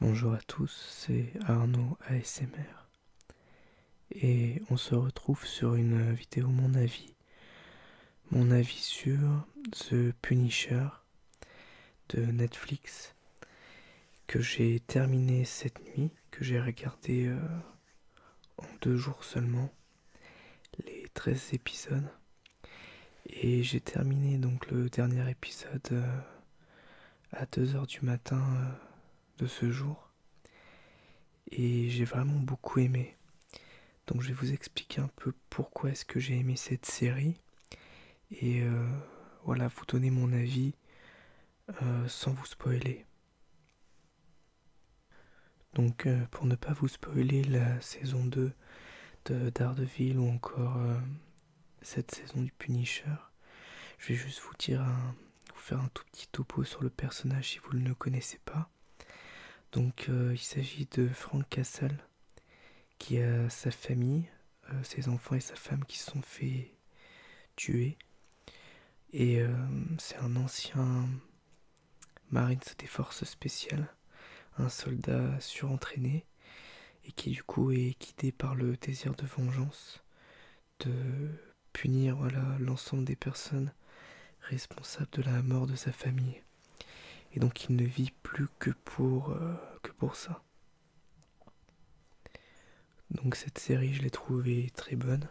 Bonjour à tous, c'est Arnaud ASMR et on se retrouve sur une vidéo mon avis sur The Punisher de Netflix que j'ai terminé cette nuit, que j'ai regardé en 2 jours seulement, les 13 épisodes et j'ai terminé donc le dernier épisode à 2 heures du matin de ce jour et j'ai vraiment beaucoup aimé. Donc je vais vous expliquer un peu pourquoi est-ce que j'ai aimé cette série et voilà, vous donner mon avis sans vous spoiler. Donc pour ne pas vous spoiler la saison 2 de Daredevil ou encore cette saison du Punisher, je vais juste vous faire un tout petit topo sur le personnage si vous ne le connaissez pas. Donc il s'agit de Frank Castle qui a sa famille, ses enfants et sa femme qui se sont fait tuer. Et c'est un ancien Marines des forces spéciales, un soldat surentraîné et qui du coup est guidé par le désir de vengeance, de punir l'ensemble des personnes responsables de la mort de sa famille. Et donc il ne vit plus que pour ça. Donc cette série je l'ai trouvée très bonne,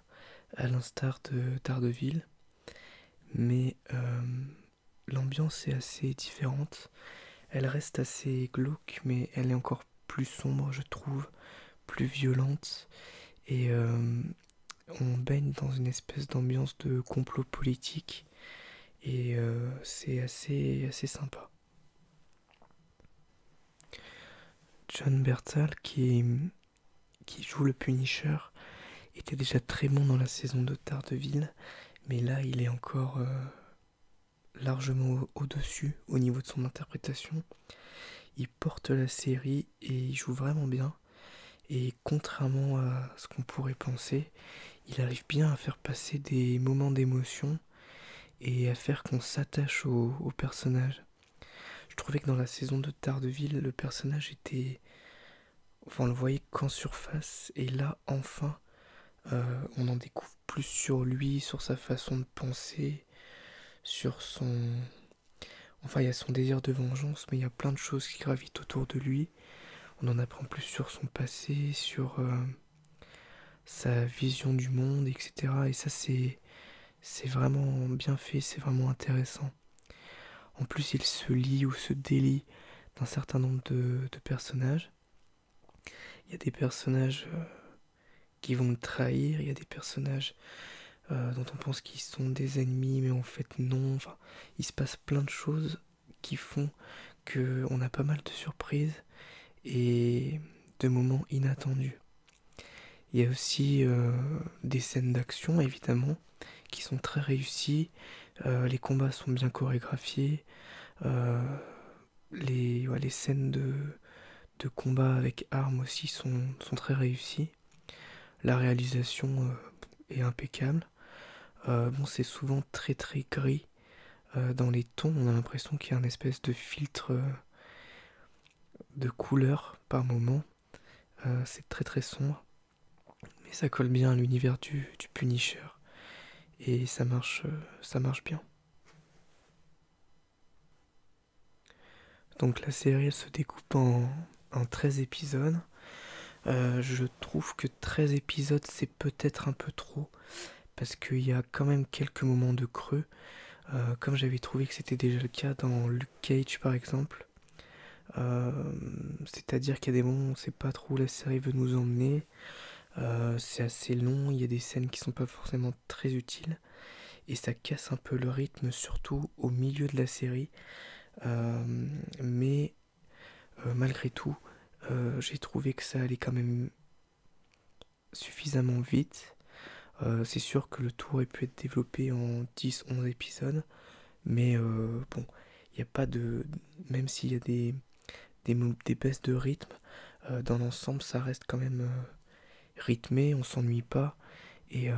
à l'instar de Daredevil, mais l'ambiance est assez différente. Elle reste assez glauque, mais elle est encore plus sombre, je trouve, plus violente. Et on baigne dans une espèce d'ambiance de complot politique. Et c'est assez sympa. John Bertal, qui joue le Punisher, était déjà très bon dans la saison de Daredevil. Mais là, il est encore largement au-dessus au niveau de son interprétation. Il porte la série et il joue vraiment bien. Et contrairement à ce qu'on pourrait penser, il arrive bien à faire passer des moments d'émotion et à faire qu'on s'attache au personnage. Je trouvais que dans la saison de Daredevil, le personnage était... Enfin, on le voyait qu'en surface, et là, enfin, on en découvre plus sur lui, sur sa façon de penser, sur son... Enfin, il y a son désir de vengeance, mais il y a plein de choses qui gravitent autour de lui. On en apprend plus sur son passé, sur sa vision du monde, etc. Et ça, c'est vraiment bien fait, c'est vraiment intéressant. En plus, il se lie ou se délie d'un certain nombre de personnages. Il y a des personnages qui vont le trahir, il y a des personnages dont on pense qu'ils sont des ennemis, mais en fait non. Enfin, il se passe plein de choses qui font qu'on a pas mal de surprises et de moments inattendus. Il y a aussi des scènes d'action, évidemment, qui sont très réussies. Les combats sont bien chorégraphiés. Euh, les scènes de combat avec armes aussi sont très réussies. La réalisation est impeccable. Bon, c'est souvent très très gris. Dans les tons, on a l'impression qu'il y a un espèce de filtre de couleur par moment. C'est très très sombre. Mais ça colle bien à l'univers du Punisher. Et ça marche bien. Donc la série elle se découpe en 13 épisodes. Je trouve que 13 épisodes c'est peut-être un peu trop parce qu'il y a quand même quelques moments de creux. Comme j'avais trouvé que c'était déjà le cas dans Luke Cage par exemple. Euh, C'est-à-dire qu'il y a des moments où on sait pas trop où la série veut nous emmener. C'est assez long, il y a des scènes qui sont pas forcément très utiles. Et ça casse un peu le rythme, surtout au milieu de la série. Mais malgré tout, j'ai trouvé que ça allait quand même suffisamment vite. C'est sûr que le tout aurait pu être développé en 10-11 épisodes, mais bon, il n'y a pas de... Même s'il y a des baisses de rythme, dans l'ensemble ça reste quand même rythmé, on s'ennuie pas, et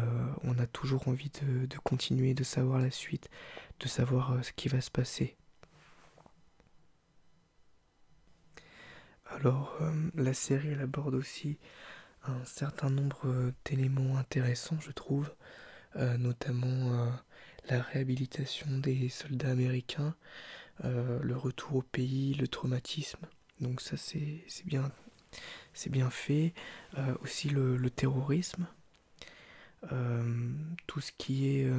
on a toujours envie de continuer, de savoir la suite, de savoir ce qui va se passer. Alors, la série elle aborde aussi un certain nombre d'éléments intéressants, je trouve, notamment la réhabilitation des soldats américains, le retour au pays, le traumatisme. Donc ça c'est bien fait. Aussi le terrorisme, tout ce qui est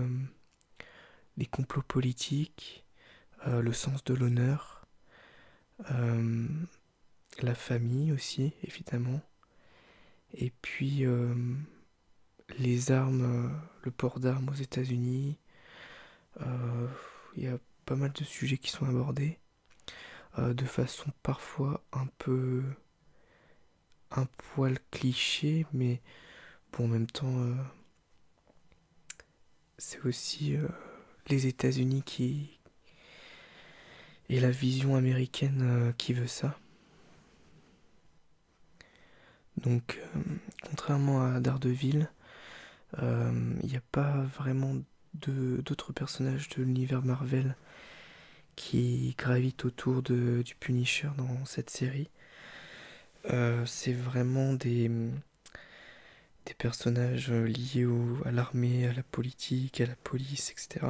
les complots politiques, le sens de l'honneur, euh, la famille aussi évidemment, et puis les armes, le port d'armes aux États-Unis. Euh, Il y a pas mal de sujets qui sont abordés de façon parfois un poil cliché, mais bon, en même temps, c'est aussi les États-Unis qui et la vision américaine qui veut ça. Donc, contrairement à Daredevil, il n'y a pas vraiment d'autres personnages de l'univers Marvel qui gravitent autour du Punisher dans cette série. C'est vraiment des personnages liés à l'armée, à la politique, à la police, etc.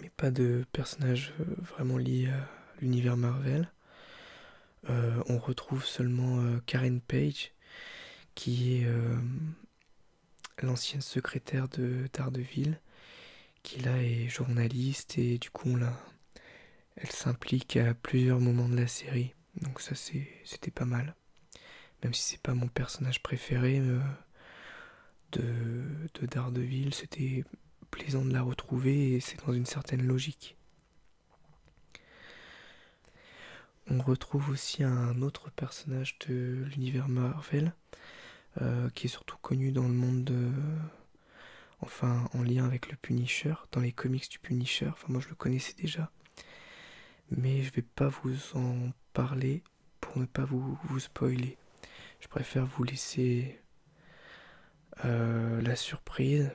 Mais pas de personnages vraiment liés à l'univers Marvel. On retrouve seulement Karen Page, qui est l'ancienne secrétaire de Daredevil, qui là est journaliste et du coup elle s'implique à plusieurs moments de la série. Donc ça c'était pas mal. Même si c'est pas mon personnage préféré de Daredevil, c'était plaisant de la retrouver et c'est dans une certaine logique. On retrouve aussi un autre personnage de l'univers Marvel qui est surtout connu dans le monde enfin en lien avec le Punisher, dans les comics du Punisher. Enfin moi je le connaissais déjà, mais je vais pas vous en parler pour ne pas vous spoiler. Je préfère vous laisser la surprise.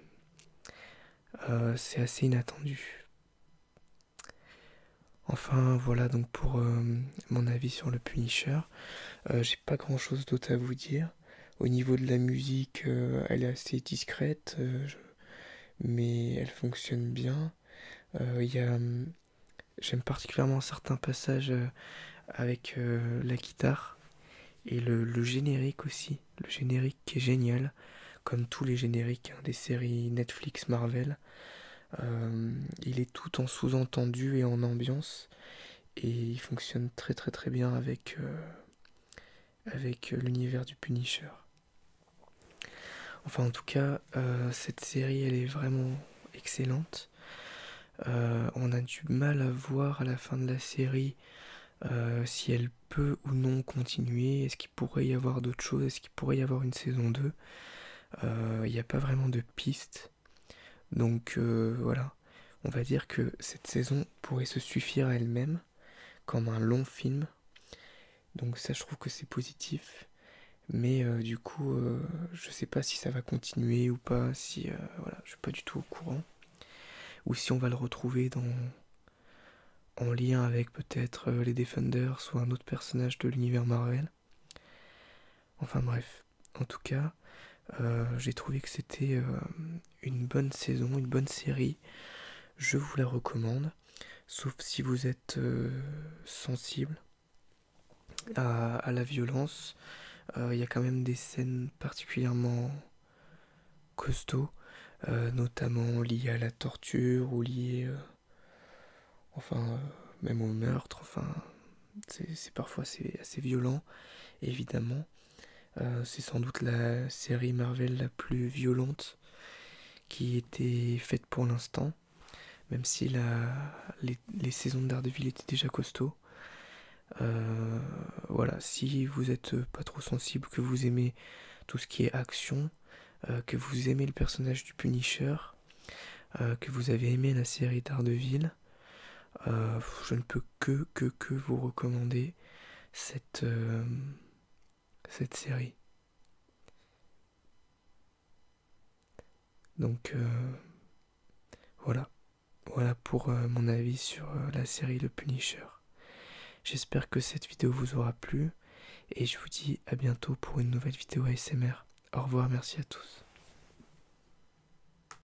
C'est assez inattendu. Enfin voilà donc pour mon avis sur le Punisher. J'ai pas grand chose d'autre à vous dire. Au niveau de la musique, elle est assez discrète, mais elle fonctionne bien. J'aime particulièrement certains passages avec la guitare et le générique aussi. Le générique qui est génial, comme tous les génériques des séries Netflix Marvel. Il est tout en sous-entendu et en ambiance et il fonctionne très très très bien avec l'univers du Punisher. Enfin en tout cas, cette série elle est vraiment excellente. On a du mal à voir à la fin de la série si elle peut ou non continuer. Est-ce qu'il pourrait y avoir d'autres choses? Est-ce qu'il pourrait y avoir une saison 2? Il n'y a pas vraiment de piste. Donc voilà, on va dire que cette saison pourrait se suffire à elle-même comme un long film. Donc ça je trouve que c'est positif. Mais du coup, je sais pas si ça va continuer ou pas, si voilà, je suis pas du tout au courant. Ou si on va le retrouver en lien avec peut-être les Defenders ou un autre personnage de l'univers Marvel. Enfin bref, en tout cas, j'ai trouvé que c'était une bonne saison, une bonne série. Je vous la recommande, sauf si vous êtes sensible à la violence. Il y a quand même des scènes particulièrement costauds, notamment liées à la torture ou liées, enfin, même au meurtre. Enfin, parfois c'est assez violent, évidemment. C'est sans doute la série Marvel la plus violente qui était faite pour l'instant, même si les saisons de Daredevil étaient déjà costauds. Voilà, si vous êtes pas trop sensible, que vous aimez tout ce qui est action, que vous aimez le personnage du Punisher, que vous avez aimé la série Daredevil, je ne peux que vous recommander cette, cette série. Donc voilà, voilà pour mon avis sur la série Le Punisher. J'espère que cette vidéo vous aura plu Et je vous dis à bientôt pour une nouvelle vidéo ASMR. Au revoir, merci à tous.